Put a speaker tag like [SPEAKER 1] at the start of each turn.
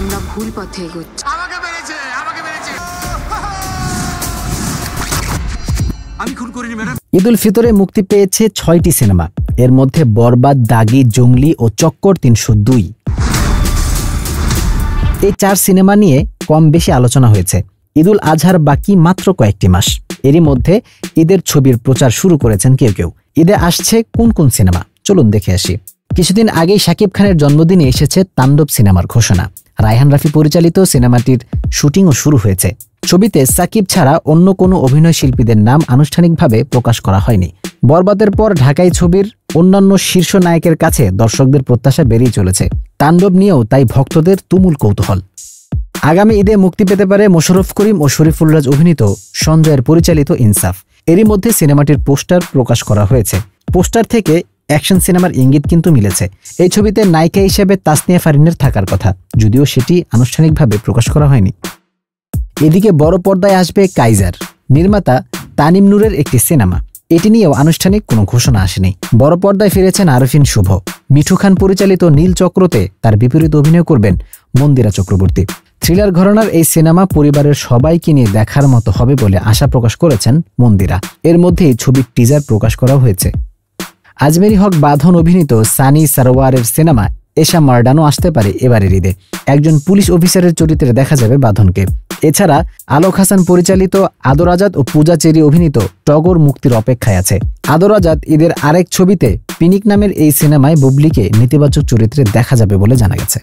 [SPEAKER 1] আমরা ভুল পথে এগোচ্ছি।
[SPEAKER 2] আমি খুন করিনি ম্যাডাম।
[SPEAKER 3] ঈদ উল ফিতরে মুক্তি পেয়েছে 6টি সিনেমা। এর মধ্যে বরবাদ, দাগি, জঙ্গলি ও চক্কর 302। এই 4 সিনেমা নিয়ে কম বেশি আলোচনা হয়েছে। ঈদুল আজহার বাকি মাত্র কয়েকটি মাস। এরই মধ্যে ঈদের ছবির প্রচার শুরু করেছেন কেউ কেউ। ঈদে আসছে কোন কোন সিনেমা, চলুন দেখে আসি। কিছুদিন আগেই শাকিব খানের জন্মদিনে এসেছে তাণ্ডব সিনেমার ঘোষণা। রায়হান রাফি পরিচালিত সিনেমাটির শুটিংও শুরু হয়েছে। ছবিতে সাকিব ছাড়া অন্য কোনো অভিনয় শিল্পীদের নাম আনুষ্ঠানিকভাবে প্রকাশ করা হয়নি। বরবাদের পর ঢাকাই ছবির অন্যান্য শীর্ষ নায়কের কাছে দর্শকদের প্রত্যাশা বেড়েই চলেছে। তাণ্ডব নিয়েও তাই ভক্তদের তুমুল কৌতূহল। আগামী ঈদে মুক্তি পেতে পারে মোশাররফ করিম ও শরীফুল রাজ অভিনীত সঞ্জয়ের পরিচালিত ইনসাফ। এরই মধ্যে সিনেমাটির পোস্টার প্রকাশ করা হয়েছে। পোস্টার থেকে অ্যাকশন সিনেমার ইঙ্গিত কিন্তু মিলেছে। এই ছবিতে নায়িকা হিসেবে তাসনিয়া ফারিনের থাকার কথা, যদিও সেটি আনুষ্ঠানিকভাবে প্রকাশ করা হয়নি। এদিকে বড় পর্দায় আসবে কাইজার। নির্মাতা তানিম নূরের একটি সিনেমা। এটি নিয়েও আনুষ্ঠানিক কোনো ঘোষণা আসেনি। বড় পর্দায় ফিরেছেন আরফিন শুভ। মিঠু খান পরিচালিত নীল চক্রতে তার বিপরীত অভিনয় করবেন মন্দিরা চক্রবর্তী। থ্রিলার ঘরানার এই সিনেমা পরিবারের সবাইকে নিয়ে দেখার মতো হবে বলে আশা প্রকাশ করেছেন মন্দিরা। এর মধ্যেই ছবির টিজার প্রকাশ করা হয়েছে। আজমেরি হক বাঁধন অভিনীত সানি সারোয়ারের সিনেমা এশা মার্ডানও আসতে পারে এবারের ঈদে। একজন পুলিশ অফিসারের চরিত্রে দেখা যাবে বাঁধনকে। এছাড়া আলোক হাসান পরিচালিত আদর আজাদ ও পূজা চেরি অভিনীত টগর মুক্তির অপেক্ষায় আছে। আদর আজাদ ঈদের আরেক ছবিতে পিনিক নামের এই সিনেমায় বুবলিকে নেতিবাচক চরিত্রে দেখা যাবে বলে জানা গেছে।